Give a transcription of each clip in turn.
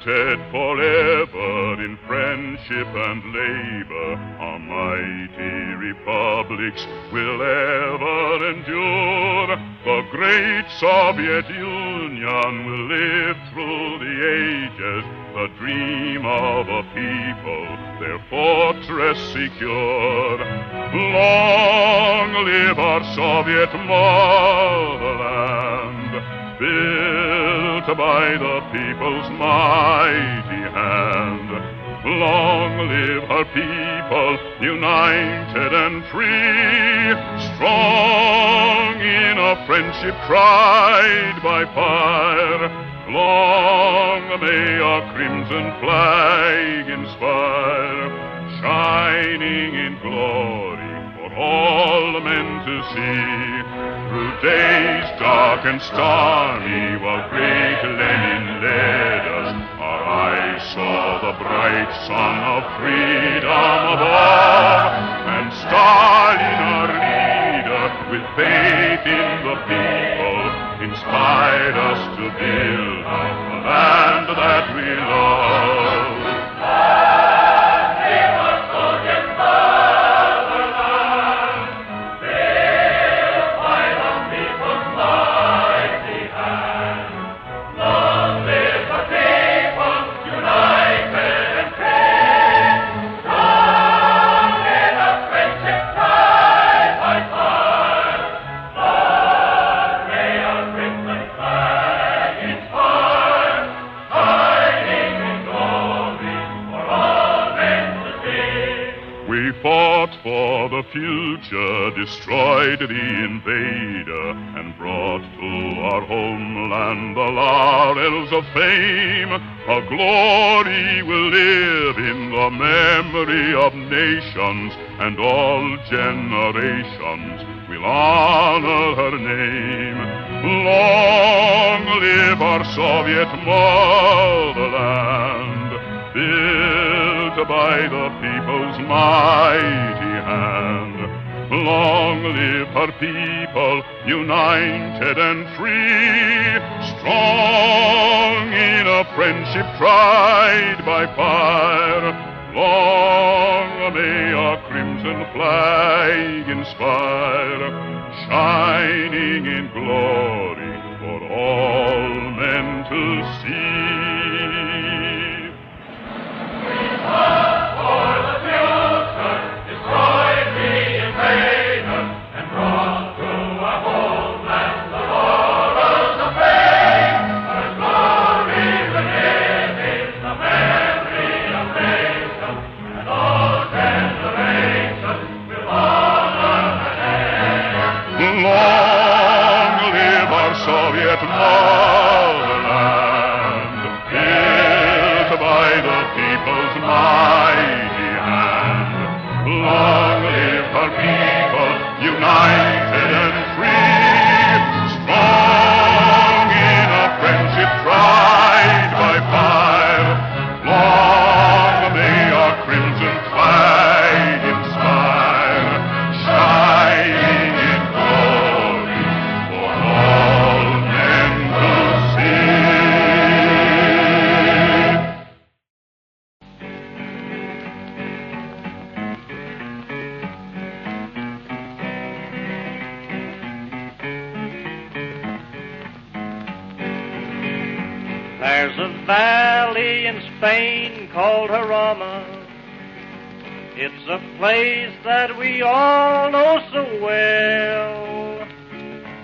united forever in friendship and labor, our mighty republics will ever endure. The great Soviet Union will live through the ages, the dream of a people, their fortress secure. Long live our Soviet motherland, built by the people's mighty hand. Long live her people, united and free, strong in a friendship tried by fire. Long may our crimson flag inspire, shining in glory for all men to see. Through days dark and stormy, while great Lenin led us, our eyes saw the bright sun of freedom above, and Stalin, our leader, with faith in the people, inspired us to build the land that we love. Fought for the future, destroyed the invader, and brought to our homeland the laurels of fame. Her glory will live in the memory of nations, and all generations will honor her name. Long live our Soviet motherland, built by the people's mighty hand. Long live her people, united and free, strong in a friendship tried by fire. Long may our crimson flag inspire, shining in glory for all men to see. For the future, destroyed the invader, and brought to our homeland the laurels of fame. Her glory will live in the memory of nations, and all generations will honor her name. Long live our Soviet motherland, built by the people's mighty hand. Long live her people, united and free, strong in a friendship tried by fire. Long may our crimson flag inspire, shining in glory for all men to see. There's a valley in Spain called Jarama. It's a place that we all know so well.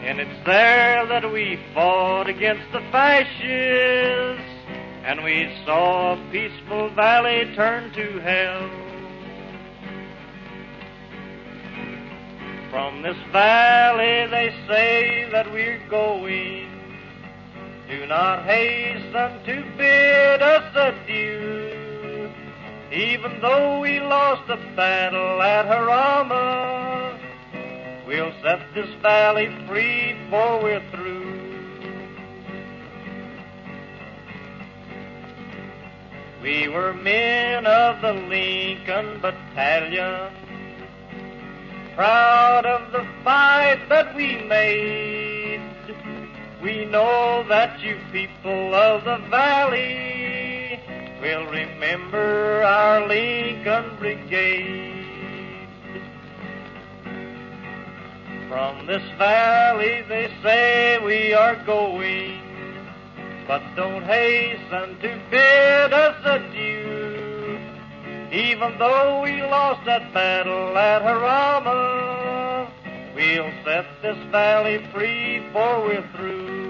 And it's there that we fought against the fascists, and we saw a peaceful valley turn to hell. From this valley they say that we're going. Do not hasten to bid us adieu. Even though we lost the battle at Jarama, we'll set this valley free before we're through. We were men of the Lincoln Battalion, proud of the fight that we made. We know that you people of the valley will remember our Lincoln Brigade. From this valley they say we are going, but don't hasten to bid us adieu. Even though we lost that battle at Jarama, we'll set this valley free, for we're through.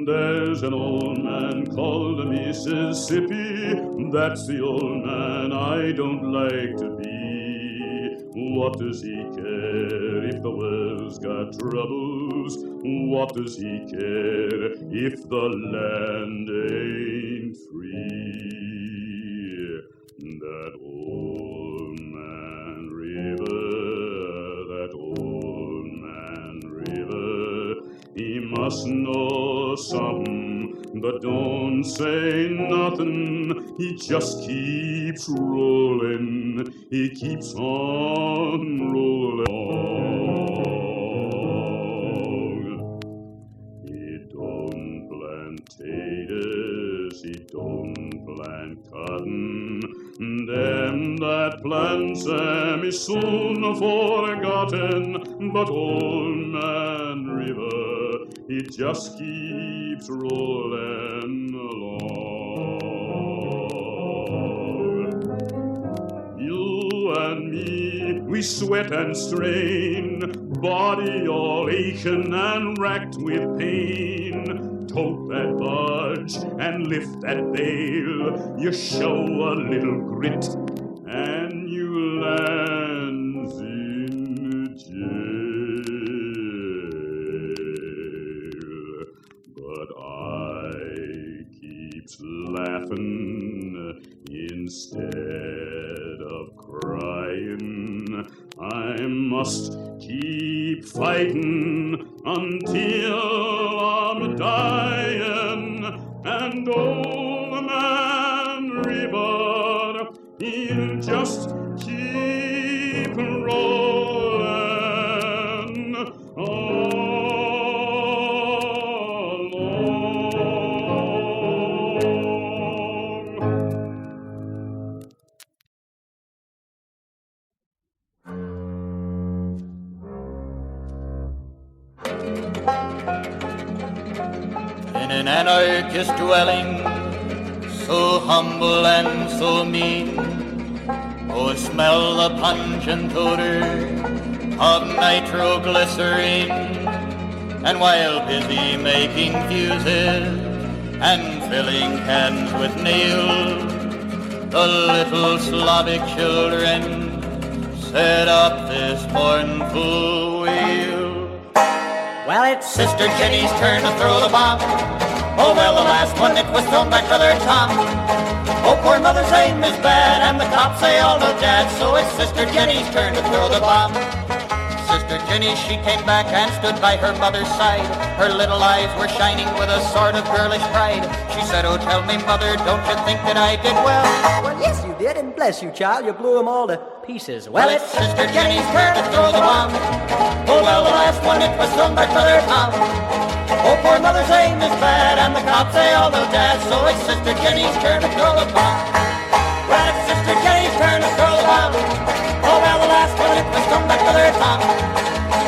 There's an old man called the Mississippi. That's the old man I don't like to be. What does he care if the world's got troubles? What does he care if the land ain't free? That old man river, that old man river, he must know something, but don't say nothing. He just keeps rolling. He keeps on rolling on. He don't plant potatoes, he don't plant cotton. Them that plants them is soon forgotten. But old man river, he just keeps rolling along. You and me, we sweat and strain, body all aching and racked with pain. Tote that barge and lift that bale, you show a little grit and you land in jail. But I keeps laughing instead of crying. I must keep fighting until I'm dying. And old man river, he'll just keep rolling along. In an anarchist dwelling, so humble and so mean, oh, smell the pungent odor of nitroglycerine. And while busy making fuses and filling cans with nails, the little Slavic children set up this mournful wail. Well, it's Sister Jenny's turn to throw the bomb. Oh, well, the last one, it was thrown by Brother Tom. Oh, poor mother's aim is bad, and the cops say all no dad, so it's Sister Jenny's turn to throw the bomb. Sister Jenny, she came back and stood by her mother's side. Her little eyes were shining with a sort of girlish pride. She said, oh, tell me, mother, don't you think that I did well? Well, yes, you did, and bless you, child, you blew them all to pieces. Well, it's Sister Jenny's turn to throw the bomb. Oh, well, the last one, it was thrown by Brother Tom. Oh, poor mother's aim is bad, and the cops say all no dad, so it's Sister Jenny's turn to throw the bomb. Well, it's Sister Jenny's turn to throw the bomb. Oh, well, the last one, it was thrown by Brother Tom.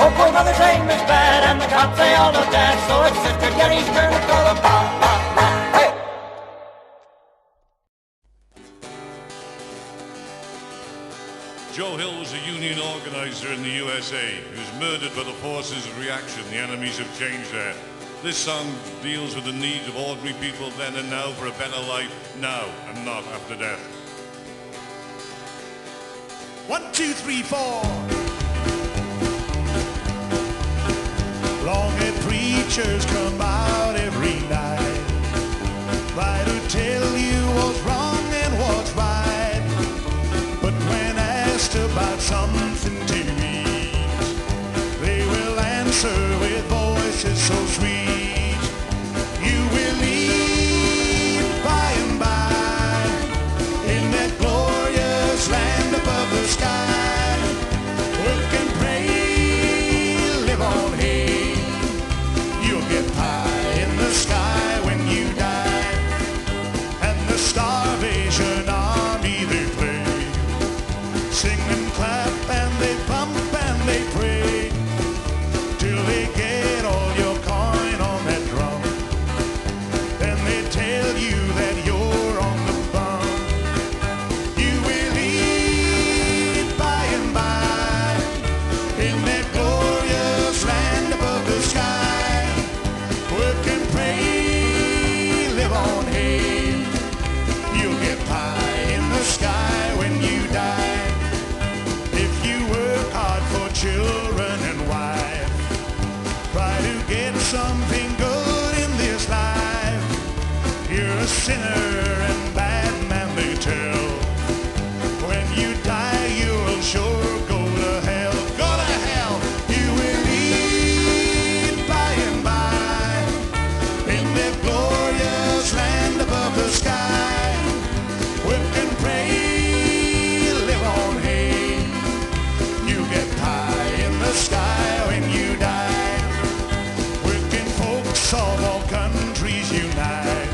Oh, poor mother's aim is bad, and the cops say all no dad, so it's Sister Jenny's turn to throw the bomb. Hey! Joe Hill was a union organizer in the USA who was murdered by the forces of reaction. The enemies have changed there. This song deals with the needs of ordinary people then and now for a better life now and not after death. 1, 2, 3, 4. Long-haired preachers come out every night, try to tell you what's wrong and what's right. But when asked about something to eat, they will answer with voices so sweet. sinner and bad man they tell. When you die, you'll sure go to hell. Go to hell! You will eat by and by in the glorious land above the sky. Work and pray, live on hay. You get pie in the sky when you die. Working folks of all countries unite.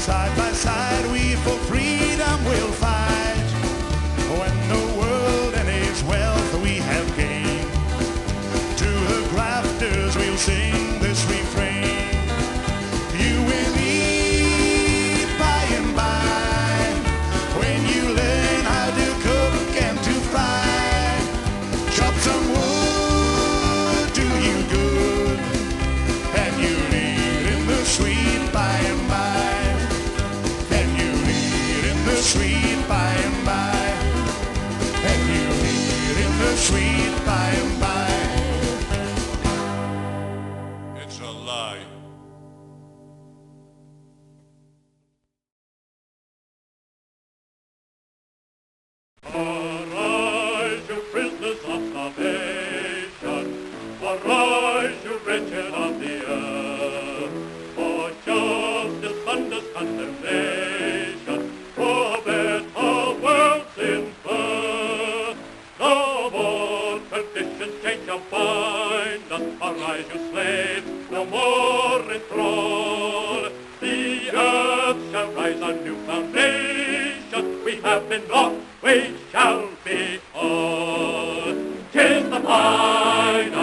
Side by side we for freedom will fight. When the world and its wealth we have gained, to the grafters we'll sing this refrain. You will eat by and by when you learn how to cook and to fry. Chop some wood, do you good, and you'll eat in the sweet by and by. And you'll eat in the sweet by and by. And you'll eat in the sweet by and by. It's a lie. Arise, you prisoners of salvation, arise, you wretched of the earth, for justice thunders condemnation, for a better world's in birth. No more traditions change or bind us, arise, you slaves, no more in thrall. The earth shall rise on new foundation, we have been lost, we shall be all. 'Tis the final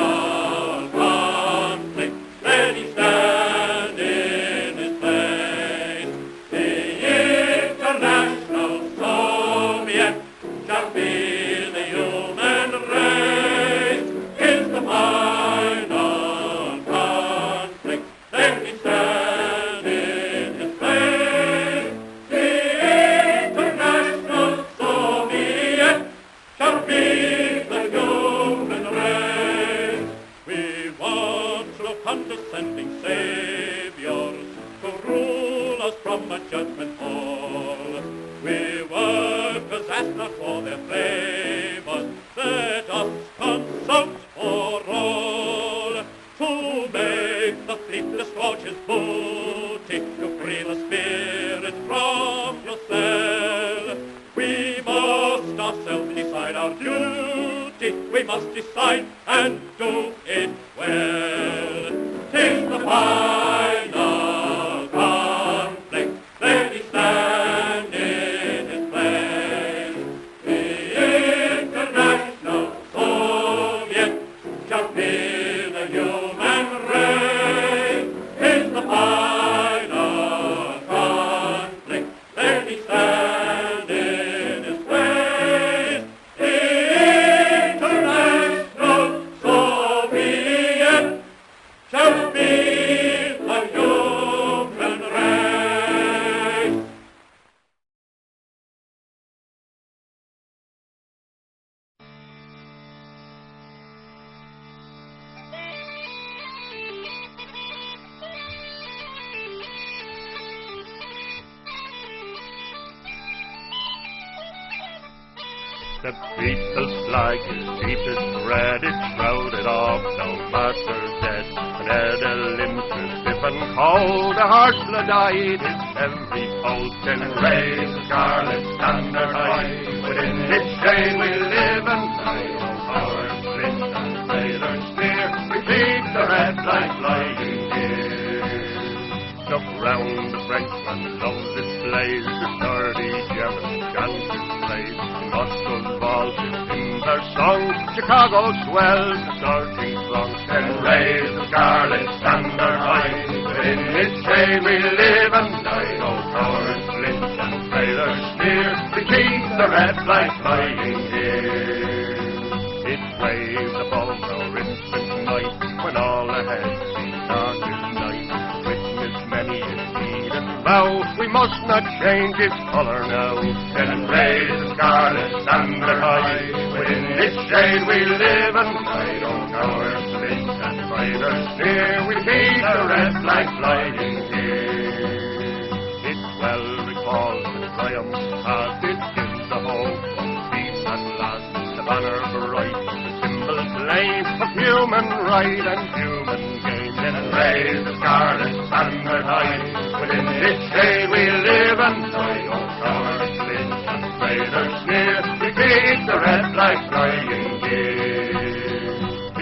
conflict, let he stand in his place. The International Soviet shall be the human race. 'Tis the final conflict, let he stand in his place. The International Soviet shall be the human race. We want no condescending saviors to rule us from a judgment hall. We workers ask not for their favors, let us consult for all. To make the fleet disgorge his booty, to free the spirit from your cell. We must ourselves decide our duty, we must decide and do it well. 'Tis the final conflict, let he stand in his place. The International Soviet shall be the human race. 'Tis the final conflict, let he stand in his place. The International Soviet shall be the human race. The people's flag is deepest red, it's shrouded of no matter dead. And ere the limbs were stiff and cold, a harsh blood died his every fold. Then raise the scarlet standard high, within its shade we live and die. Oh, our flint and sailors steer, we keep the red flag flying here. Look round, the Frenchman loves its blaze, the sturdy German chants its praise. Moscow's vaulted in their song, Chicago swells the surging throng. Then raise the scarlet standard high, within its shade we live and die. Oh, cowards, flint and sailors sneer, we keep the red flag flying here. It waves above our infant night, when all ahead seems dark as night. Witness many a deed and vow, we must not change its colour now. Then raise the scarlet standard high, within its shade we live and die. Oh, cowards, flint and sailors sneer, we keep the red flag flying here. It name of human right and human gain. Let us raise the scarlet standard high. Within this shade we live and die. Oh, cowards flinch and traitors sneer. We keep the red flag flying here.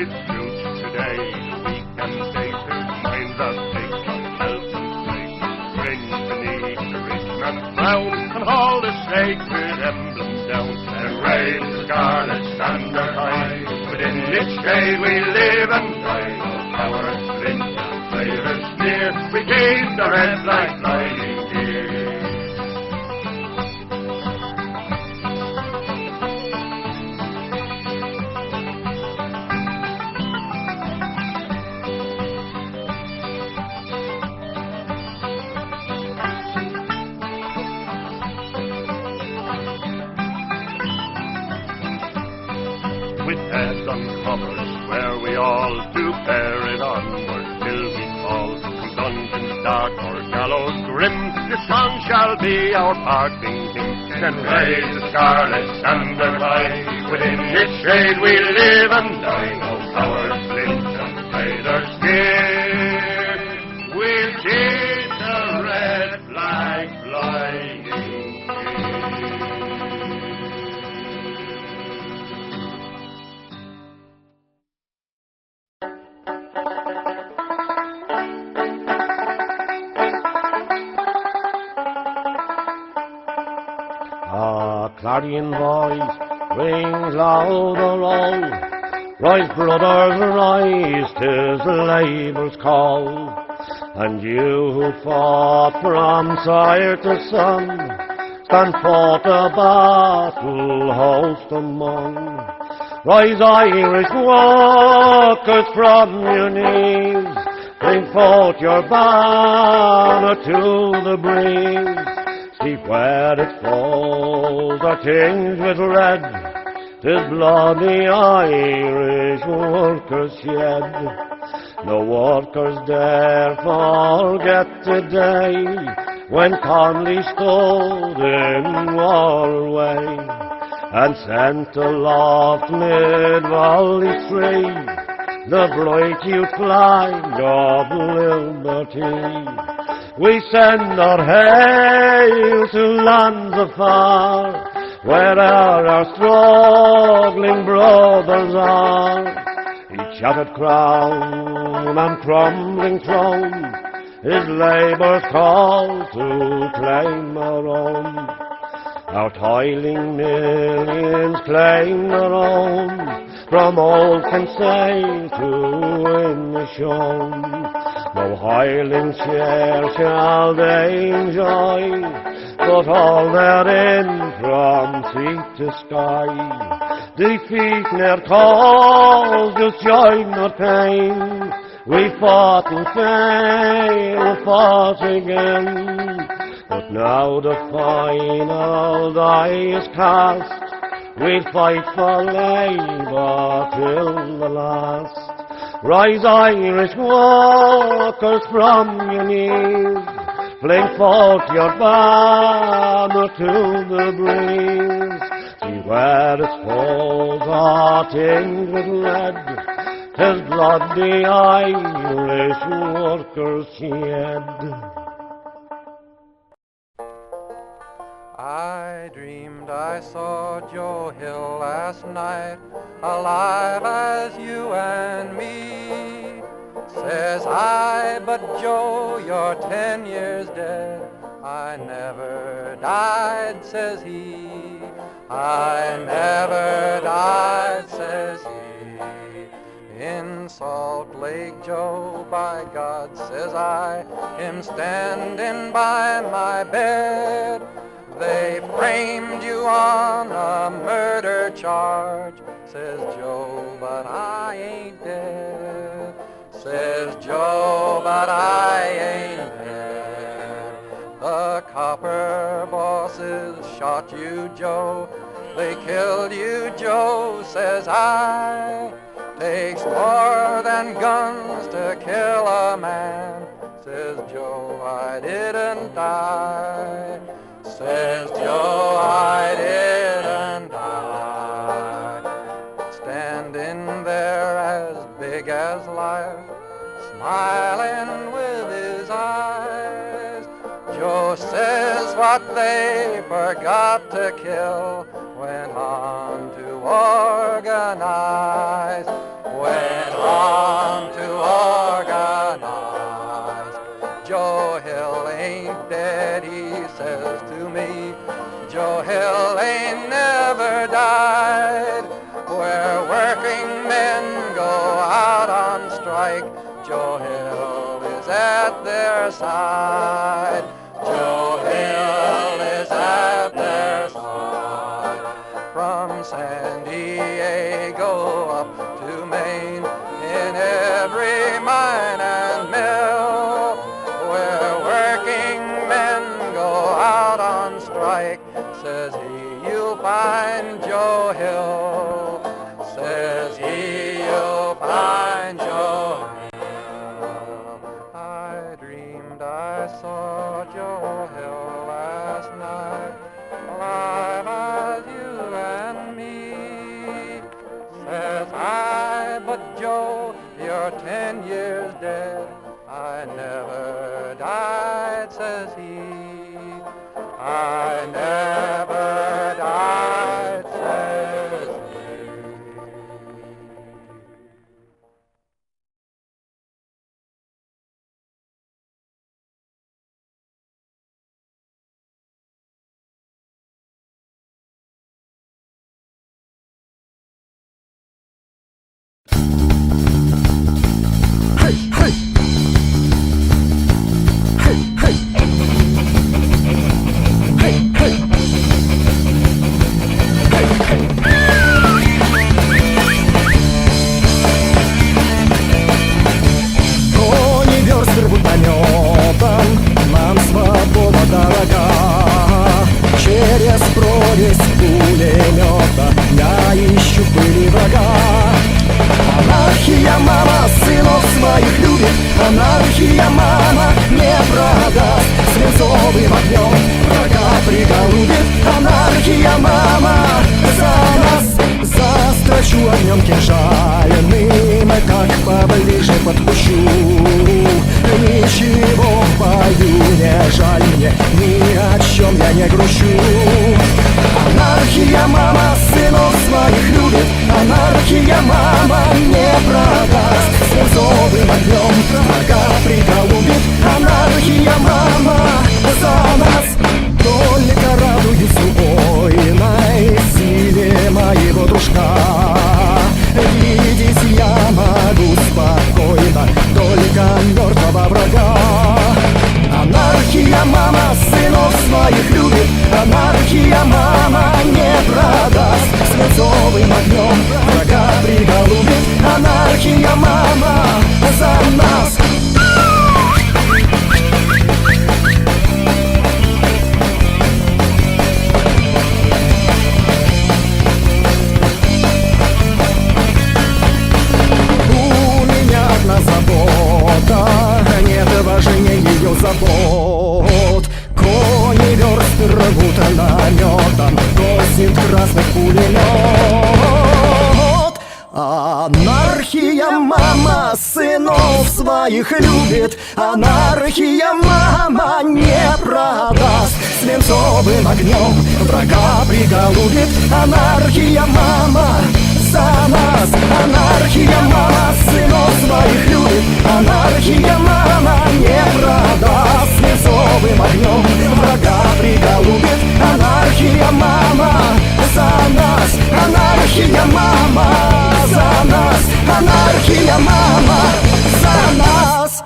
It's youth today, weak and safe, whose minds are fixed on health and strength. Cringe beneath the rich man's frown and haul the sacred emblem down. And raise the scarlet standard high. Within this shade we live and die. Oh, cowards flinch and traitors sneer. We keep the red flag flying here. With heads uncovered, swear we all to bear it onward till we fall. From dungeons dark or gallows grim, this song shall be our parting hymn. Then raise the scarlet standard high. Within its shade we live and die. No cowards flinch and traitors fear. We'll keep the red flag flying here. Clarion voice rings louder roll. Rise, brothers, rise, 'tis labour's call. And you who fought from sire to son, stand forth a battle host among. Rise, Irish walkers, from your knees, bring forth your banner to the breeze. See where it falls are tinged with red, 'tis blood the Irish workers shed. No workers dare forget the day when Conley stood in Galway and sent aloft mid-valley free the bright youth flag of liberty. We send our hail to lands afar, where our struggling brothers are. Each shattered crown and crumbling throne is labour's call to claim our own. Our toiling millions claim their own, from old Kinsale to Inishowen. No hireling share shall they enjoy, but all therein from sea to sky. Defeat ne'er calls, just joy not pain. We fought and failed, fought again, but now the final die is cast. We'll fight for labour till the last. Rise, Irish walkers, from your knees, fling forth your banner to the breeze. See where its falls are tinged with red, 'tis blood the Irish workers shed. I dreamed I saw Joe Hill last night, alive as you and me. Says I, but Joe, you're 10 years dead. I never died, says he. I never died, says he. In Salt Lake, Joe, by God, says I, him standing by my bed. They framed you on a murder charge, says Joe, but I ain't dead. Says Joe, but I ain't dead. The copper bosses shot you, Joe. They killed you, Joe, says I. Takes more than guns to kill a man, says Joe, I didn't die. Says Joe, I didn't die. Standing there as big as life, smiling with his eyes. Joe says what they forgot to kill went on to organize, went on to organize. Joe Hill ain't dead, he says to me. Joe Hill ain't never died. Where working men go out on strike, Joe Hill is at their side. Joe Hill is at their side. From San Diego up to Maine, in every mine and mill, where working men go out on strike, says he, you'll find Joe Hill. Says he, you'll find Joe Hill. I dreamed I saw Joe Hill last night, alive as you and me. Says I, but Joe, you're 10 years dead. I never died, says he. I never died, says he. Hey, hey. Hey, hey. Hey, hey. Hey, hey. Кони верст рвут наметом, нам свобода дорога. Через прорезь пулемета я ищу пыли врага. Анархия, мама, сынов своих любит. Анархия, мама, не продаст. Свинцовым огнем врага приголубит. Анархия, мама, за нас. Застрочу огнем кинжальным, как поближе подпущу. Ничего в бою не жаль мне, ни о чем я не грущу. Анархия, мама, сынов своих любит. Анархия, мама, не продаст. Свинцовым огнем врага приголубит. Анархия, мама, за нас. Только радуюсь убойной силе моего дружка. Видеть я могу спокойно только мертвого врага. Анархия, мама, сынов своих любит. Анархия, мама, не продаст. Свинцовым огнем врага приголубит. Анархия, мама, за нас. Забота, нет важнее ее забот. Кони верст рвут наметом, косит красный пулемет. Анархия, мама, сынов своих любит. Анархия, мама, не продаст. Свинцовым огнем врага приголубит. Анархия, мама, за нас. Анархия, мама, сынов своих любит. Анархия, мама, не продаст. Свинцовым огнем врага приголубит. Анархия, мама, за нас. Анархия, мама, за нас. Анархия, мама, за нас.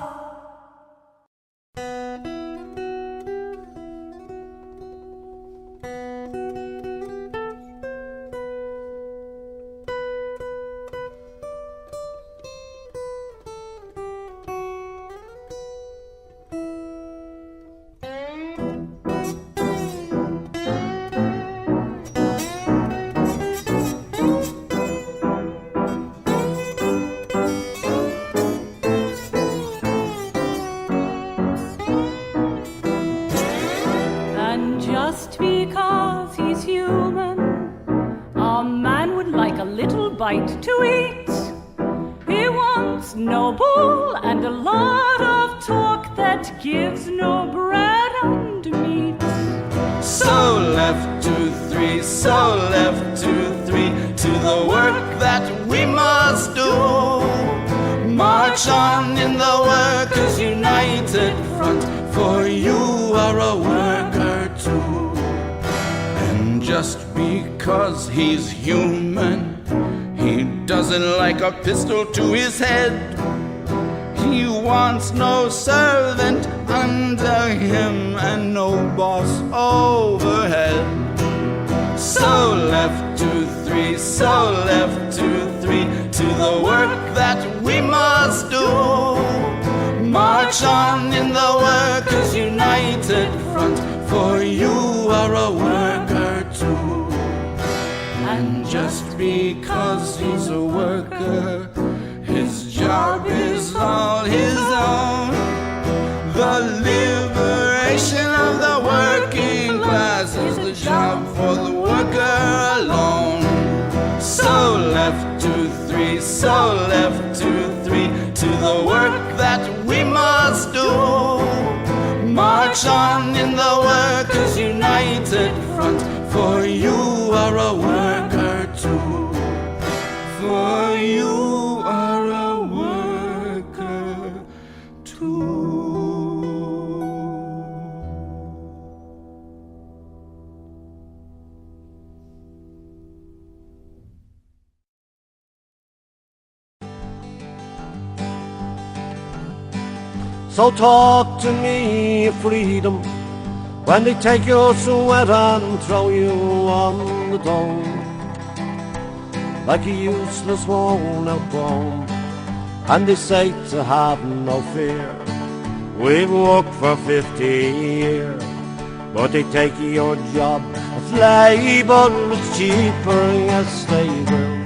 Bite to eat. looks noble and a lot of talk that gives no bread and meat. So left 2, 3, so left 2, 3, to the work that we must do. March on in the Workers' United Front, for you are a worker too. And just because he's human, he doesn't like a pistol to his head. He wants no servant under him and no boss overhead. So left 2, 3, so left 2, 3, to the work that we must do. March on in the Workers' United Front, for you are a worker too. And just because he's a worker, his job is all his own. The liberation of the working class is the job for the worker alone. So left 2, 3, so left 2, 3, to the work that we must do. March on in the Workers' United Front, for you are a worker too. For you are a worker too. So talk to me of freedom when they take your sweat and throw you on the dome like a useless worn-out bone. And they say to have no fear. We've worked for 50 years, but they take your job of labour. It's cheaper, yes they will.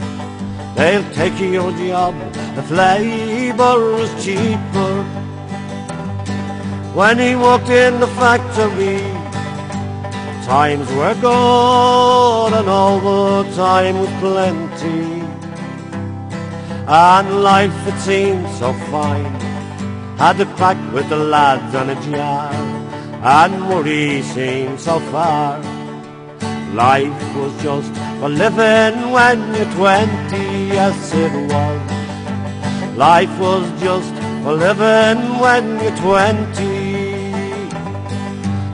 They'll take your job if labour is cheaper. When he walked in the factory, times were good and overtime was plenty, and life it seemed so fine. Had to crack with the lads on a jar, and worry seemed so far. Life was just for living when you're 20, yes it was. Life was just for living when you're 20.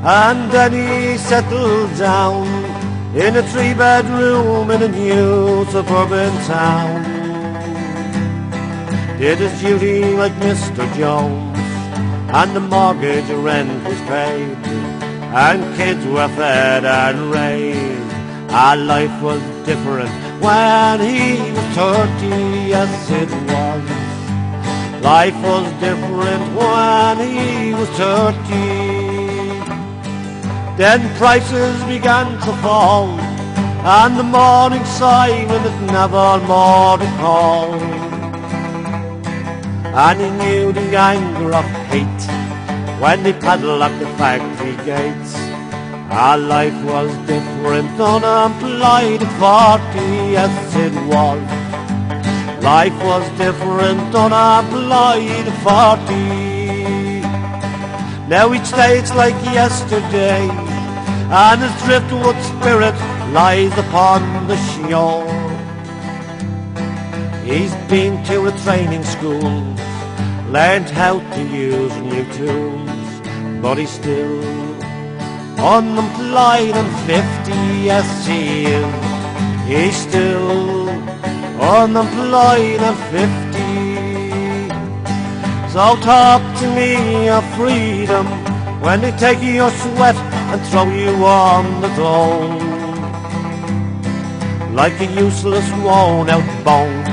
And then he settled down in a 3-bedroom in a new suburban town. Did his duty like Mr. Jones, and the mortgage rent was paid, and kids were fed and raised. Our life was different when he was 30, yes it was. Life was different when he was 30. Then prices began to fall, and the morning Simon had never more to call. And he knew the anger of hate when they padlocked the factory gates. Our life was different, unemployed at 40, yes it was. Life was different, unemployed at 40. Now each day it's like yesterday, and his driftwood spirit lies upon the shore. He's been to a training school, learned how to use new tools, but he's still unemployed and 50, yes he is. He's still unemployed and 50. So talk to me of freedom when they take your sweat and throw you on the dole like a useless worn-out bone.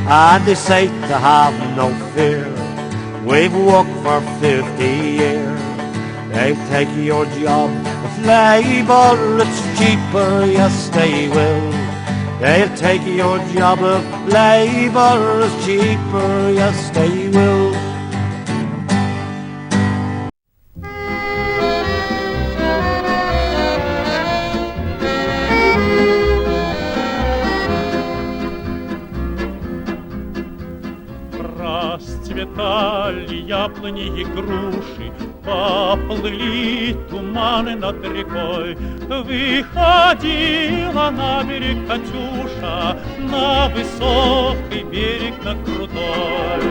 And they say to have no fear. We've worked for 50 years. They take your job with labour, it's cheaper, yes they will. They'll take your job if labour is cheaper, yes they will. Расцветали яблони и груши, поплыли туманы над рекой. Выходила на берег Катюша, на высокий берег, на крутой.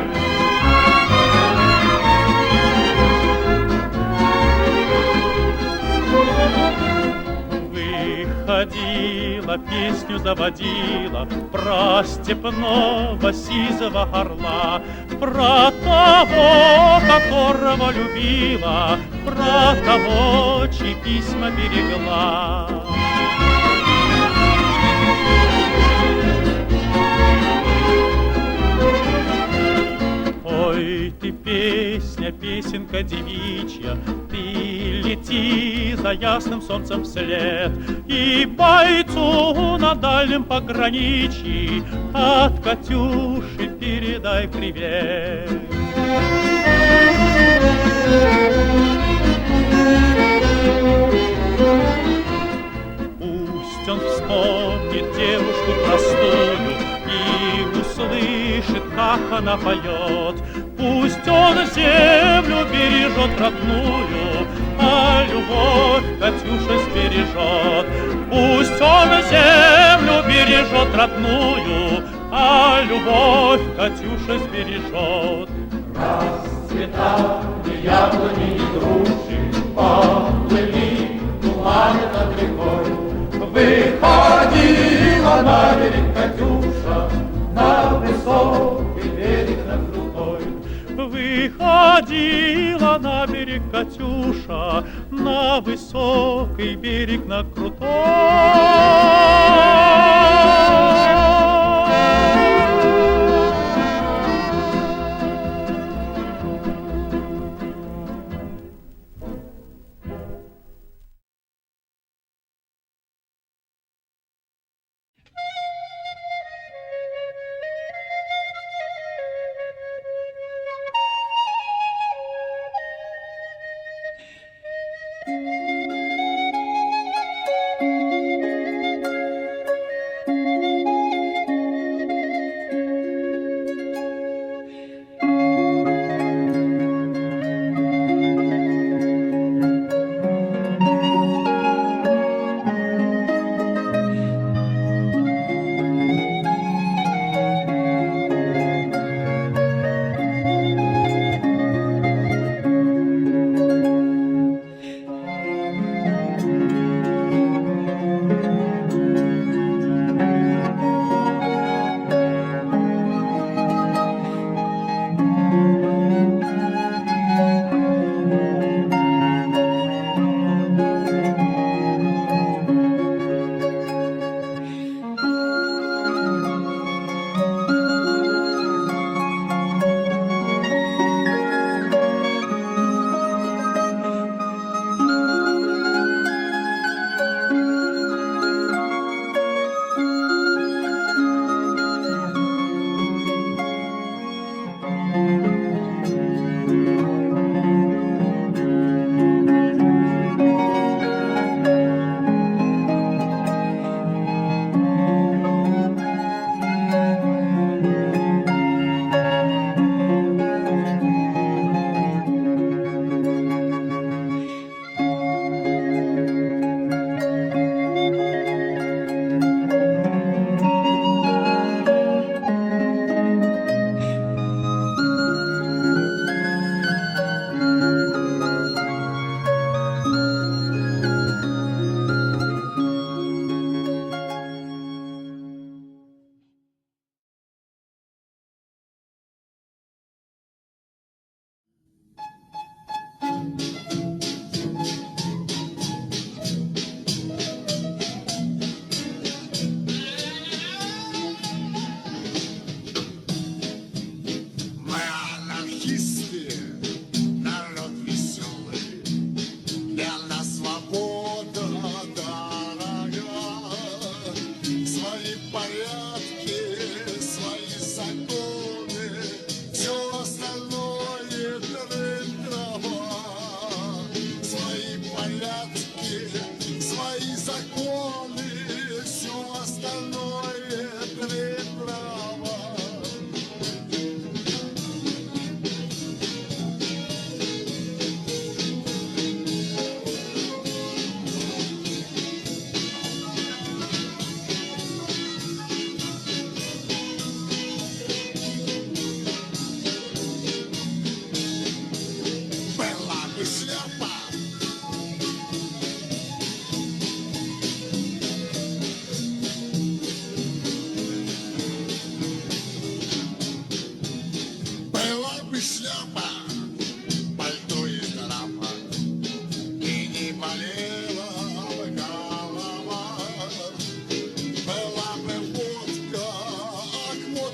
Выходила, песню заводила про степного сизого орла, про того, которого любила, про того, чьи письма берегла. Ой, ты песня, песенка девичья, ты лети за ясным солнцем вслед, и бойцу на дальнем пограничье от Катюши передай привет. Пусть он вспомнит девушку простую и услышит, как она поет. Пусть он землю бережет родную, а любовь Катюша сбережет. Пусть он землю бережет родную, а любовь Катюша сбережет. Расцветали яблони и груши, поплыли туманы над рекой. Выходила на берег Катюша, на высокий берег, на крутой. Выходила на берег Катюша, на высокий берег, на крутой.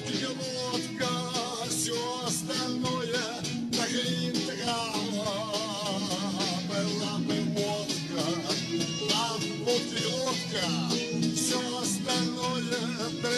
водка, водка, все остальное так и трава. Была бы водка, а водка, водка, все остальное трава.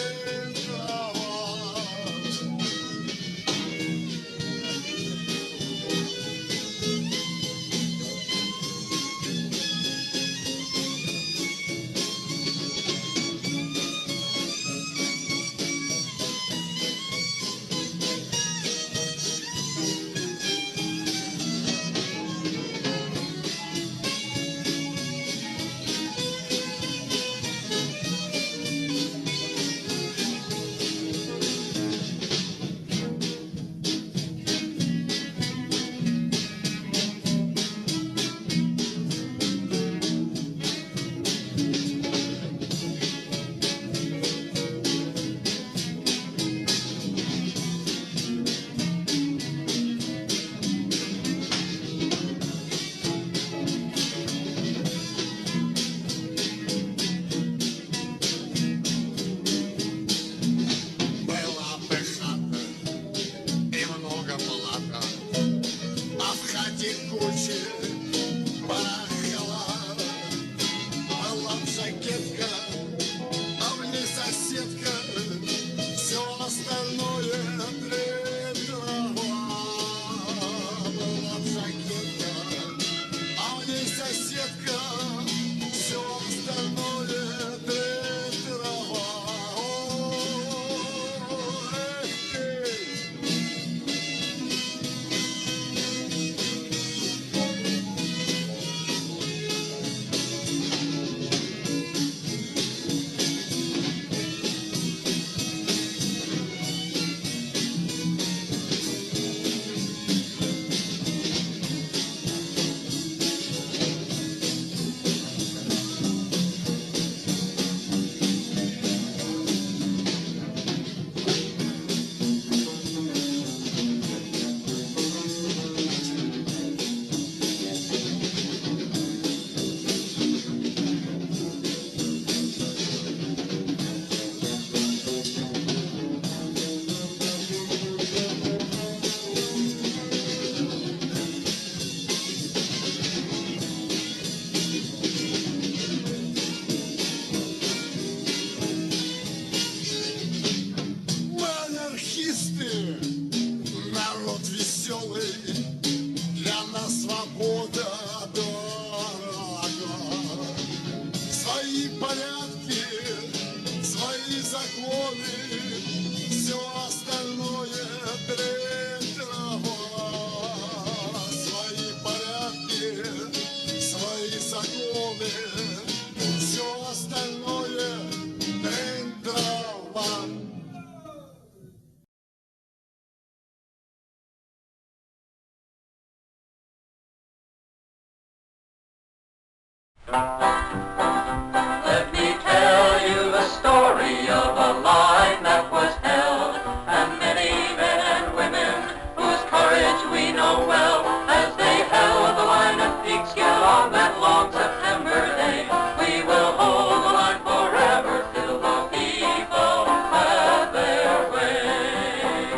Let me tell you the story of a line that was held, and many men and women whose courage we know well, as they held the line of Peekskill on that long September day. We will hold the line forever till the people have their way.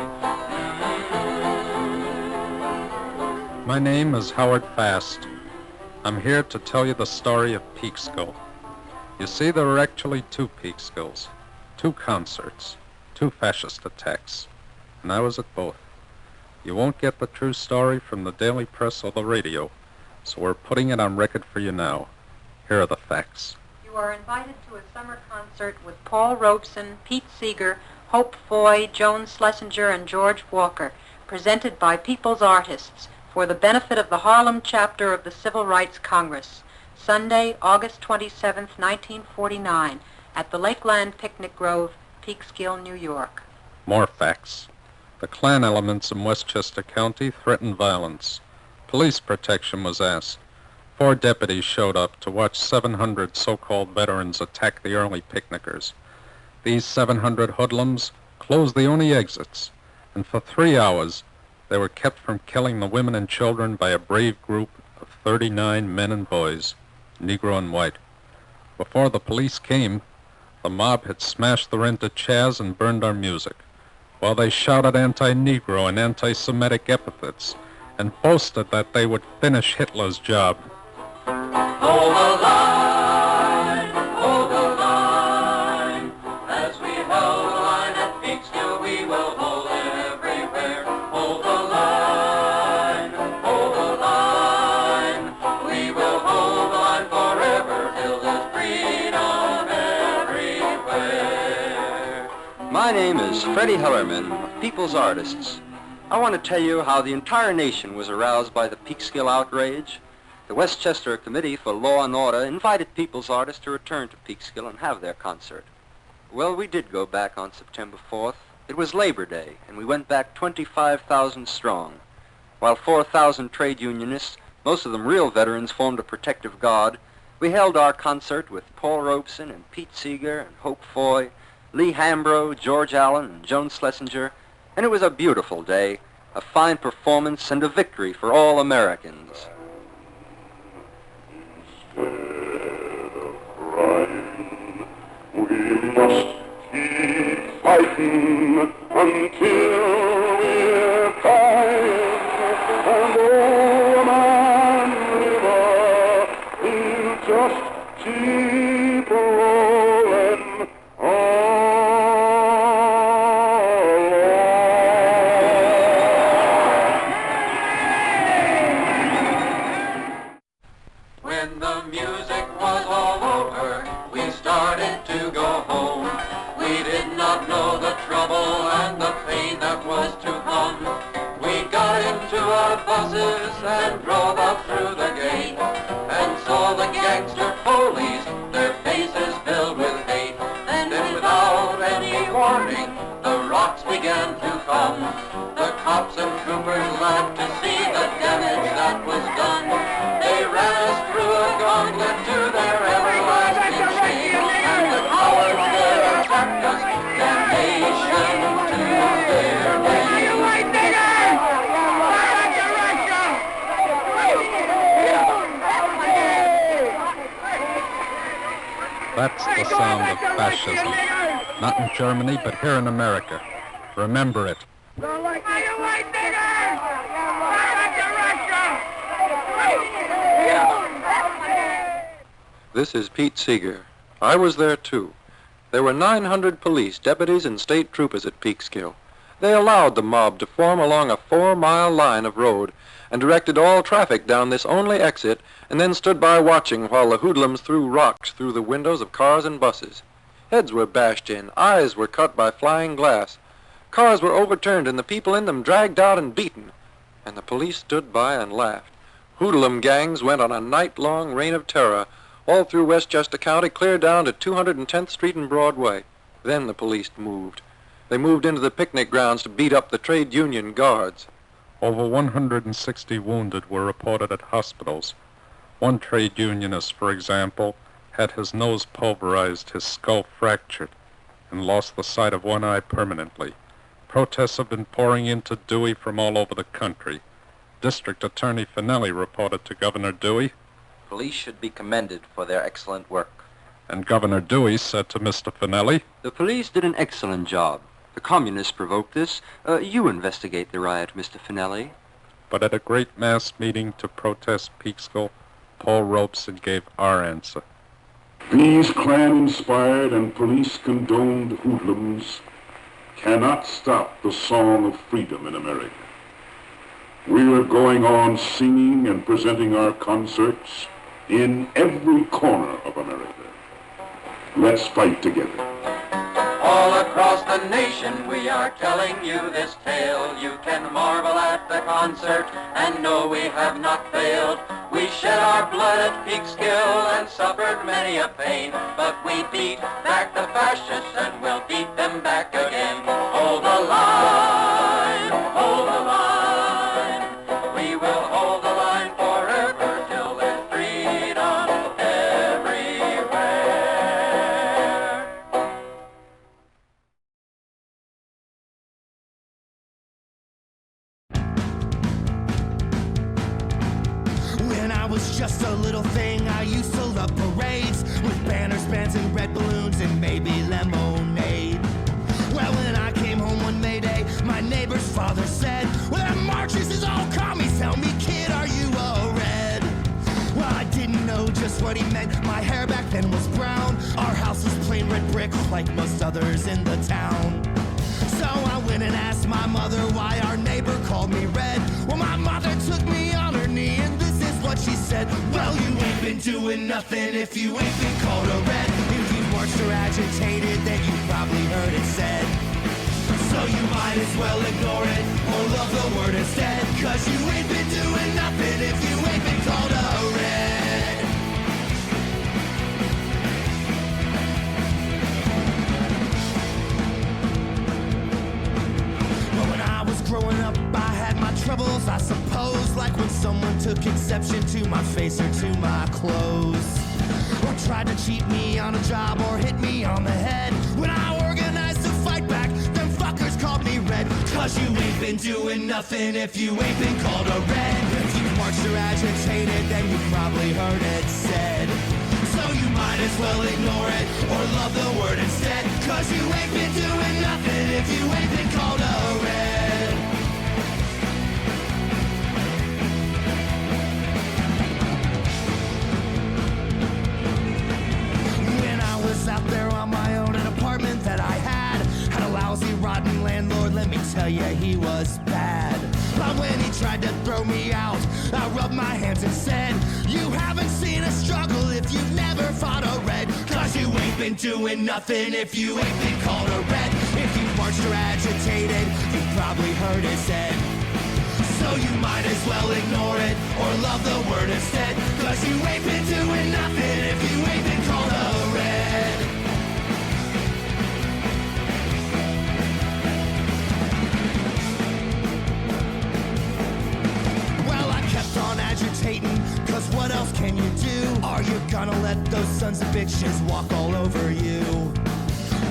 My name is Howard Fast. I'm here to tell you the story of Peekskill. You see, there were actually two Peekskills, two concerts, two fascist attacks, and I was at both. You won't get the true story from the daily press or the radio, so we're putting it on record for you now. Here are the facts. You are invited to a summer concert with Paul Robeson, Pete Seeger, Hope Foy, Joan Schlesinger, and George Walker, presented by People's Artists, for the benefit of the Harlem chapter of the Civil Rights Congress, Sunday, August 27, 1949, at the Lakeland Picnic Grove, Peekskill, New York. More facts. The Klan elements in Westchester County threatened violence. Police protection was asked. 4 deputies showed up to watch 700 so-called veterans attack the early picnickers. These 700 hoodlums closed the only exits, and for 3 hours, they were kept from killing the women and children by a brave group of 39 men and boys, Negro and white. Before the police came, the mob had smashed the rented chairs and burned our music. while they shouted anti-Negro and anti-Semitic epithets and boasted that they would finish Hitler's job. Hold the line, hold the line. As we held the line at Peekskill, we will hold it everywhere. Hold the line, hold the line. We will hold the line forever till there's freedom everywhere. My name is Freddie Hellerman of People's Artists. I want to tell you how the entire nation was aroused by the Peekskill outrage. The Westchester Committee for Law and Order invited People's Artists to return to Peekskill and have their concert. Well, we did go back on September 4th. It was Labor Day, and we went back 25,000 strong. While 4,000 trade unionists, most of them real veterans, formed a protective guard, we held our concert with Paul Robeson and Pete Seeger and Hope Foy, Lee Hambro, George Allen, and Joan Schlesinger, and it was a beautiful day, a fine performance, and a victory for all Americans. Instead of crying, we must keep fighting until we're crying. And oh, man, river, we'll just keep rolling on. When the music was all over, we started to go home. We did not know the trouble and the pain that was to come. We got into our buses and drove up through the gate and saw the gangster police, their faces filled with hate. And then without any warning, the rocks began to come. The cops and troopers laughed to see the damage that was done. They ran us through a gauntlet to their everlasting shame, and the cowards there attacked us, damnation to their name. That's the sound of fascism. Not in Germany, but here in America. Remember it. This is Pete Seeger. I was there too. There were 900 police, deputies, and state troopers at Peekskill. They allowed the mob to form along a 4-mile line of road and directed all traffic down this only exit, and then stood by watching while the hoodlums threw rocks through the windows of cars and buses. Heads were bashed in, eyes were cut by flying glass. Cars were overturned and the people in them dragged out and beaten. And the police stood by and laughed. Hoodlum gangs went on a night-long reign of terror all through Westchester County, clear down to 210th Street and Broadway. Then the police moved. They moved into the picnic grounds to beat up the trade union guards. Over 160 wounded were reported at hospitals. One trade unionist, for example, had his nose pulverized, his skull fractured, and lost the sight of one eye permanently. Protests have been pouring into Dewey from all over the country. District Attorney Finelli reported to Governor Dewey. Police should be commended for their excellent work. And Governor Dewey said to Mr. Finelli, The police did an excellent job. The communists provoked this. You investigate the riot, Mr. Finelli. But at a great mass meeting to protest Peekskill, Paul Robeson gave our answer. These Klan-inspired and police-condoned hoodlums cannot stop the song of freedom in America. We are going on singing and presenting our concerts in every corner of America. Let's fight together. All across the nation we are telling you this tale. You can marvel at the concert and know we have not failed. We shed our blood at Peekskill and suffered many a pain, but we beat back the fascists and we'll beat them back again. Hold the line, hold the line. We will hold the line forever till there's freedom everywhere. When I was just a little thing, I used to love parades with banners, bands, and red balloons, and maybe lemonade. Well, when I came home one May Day, father said, well, that Marxist is all commies. Tell me, kid, are you a red? Well, I didn't know just what he meant. My hair back then was brown. Our house was plain red brick like most others in the town. So I went and asked my mother why our neighbor called me red. Well, my mother took me on her knee and this is what she said. Well, you ain't been doing nothing if you ain't been called a red. If you marched or agitated, then you probably heard it said. So you might as well ignore it or love the word instead. Cause you ain't been doing nothing if you ain't been called a red. Well, when I was growing up, I had my troubles, I suppose. Like when someone took exception to my face or to my clothes. Or tried to cheat me on a job or hit me on the head. When I organized to fight back, them fuckers called me red. Cause you ain't been doing nothing if you ain't been called a red. If you marched or agitated, then you probably heard it said. So you might as well ignore it or love the word instead. Cause you ain't been doing nothing if you ain't been called a red. When I was out there on my own, an apartment that I had a lousy, rotten landlord, let me tell you, he was bad. But when he tried to throw me out, I rubbed my hands and said, you haven't seen a struggle if you've never fought a red. Cause you ain't been doing nothing if you ain't been called a red. If you marched or agitated, you probably heard it said. So you might as well ignore it or love the word instead. Cause you ain't been doing nothing if you ain't been called a red. On agitating, cause what else can you do? Are you gonna let those sons of bitches walk all over you?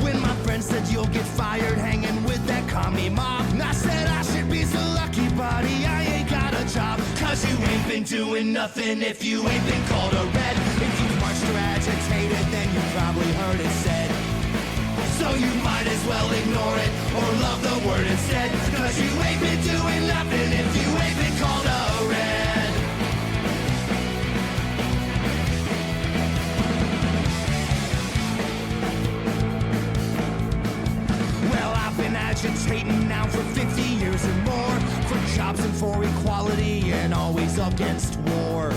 When my friend said you'll get fired hanging with that commie mob, I said I should be so lucky, buddy, I ain't got a job. Cause you ain't been doing nothing if you ain't been called a red. If you marched or agitated, then you probably heard it said. So you might as well ignore it or love the word instead. Cause you ain't been doing nothing if you ain't been called a red. Well, I've been agitating now for 50 years or more, for jobs and for equality and always against war.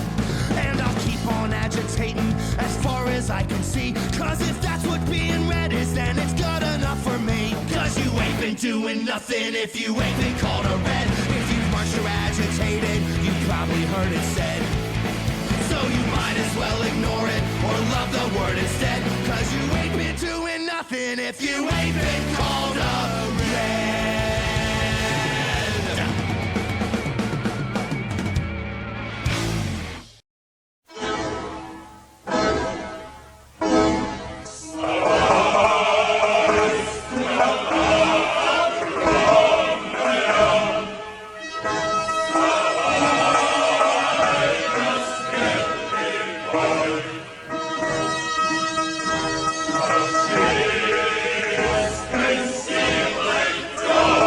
And I'll keep on agitating as far as I can see. Cause if that's what being red is, then it's good enough for me. Cause you ain't been doing nothing if you ain't been called a red. If you've marched or agitated, you probably heard it said. So you might as well ignore it or love the word instead. Cause you ain't been doing nothing if you ain't been called a red. Go!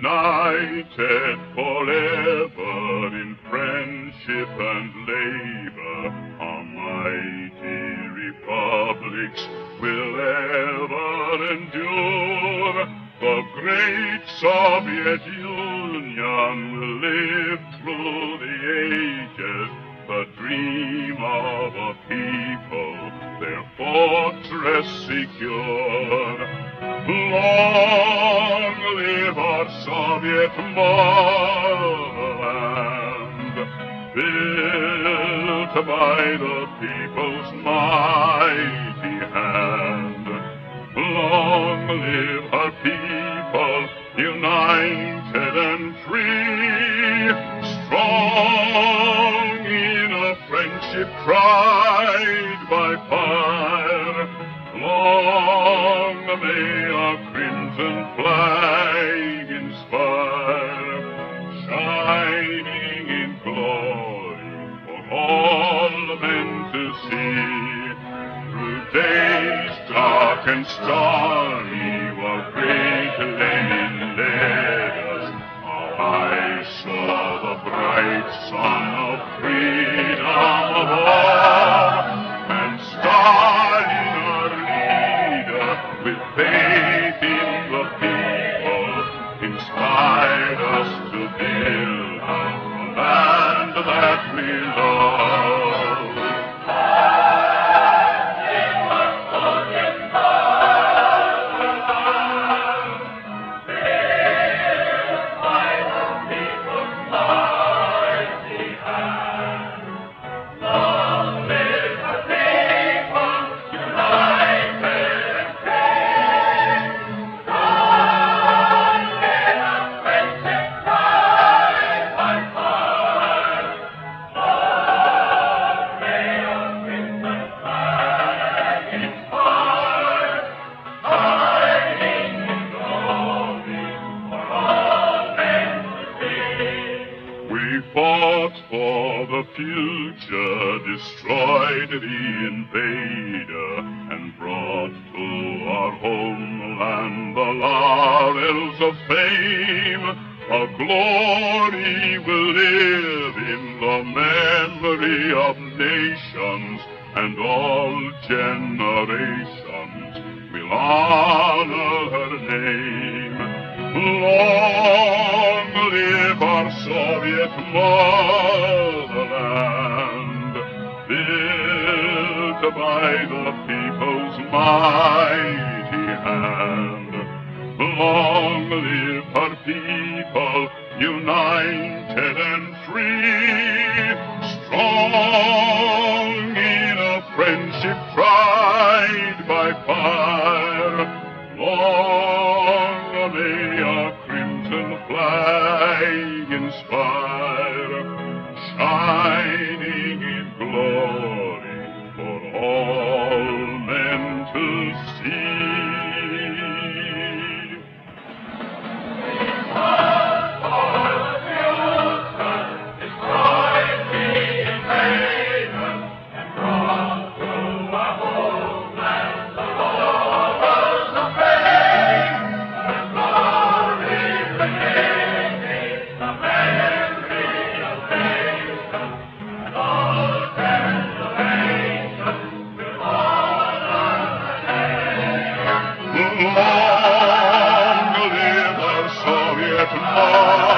united forever in friendship and labor, our mighty republics will ever endure. The great Soviet Union will live through the ages, the dream of a people, their fortress secure. Long live our Soviet motherland, built by the people's mighty hand. Long live our people, united and free, strong in a friendship tried by fire. Long may our crimson flag inspire, shining in glory for all men to see. Through days dark and stormy, while great Lenin led us, our eyes saw the bright sun of freedom of all, and Stalin, our leader, with faith in the people, inspired us to build a land that we love. Future destroyed the invader and brought to our homeland the laurels of fame. Our glory will live in the memory of nations, and all generations will honor her name. Long live our Soviet motherland, built by the people's mighty hand. Long live our people, united and free, strong in a friendship tried by fire. Long may our crimson flag inspire, shining in glory for all men to see. Long live our Soviet motherland.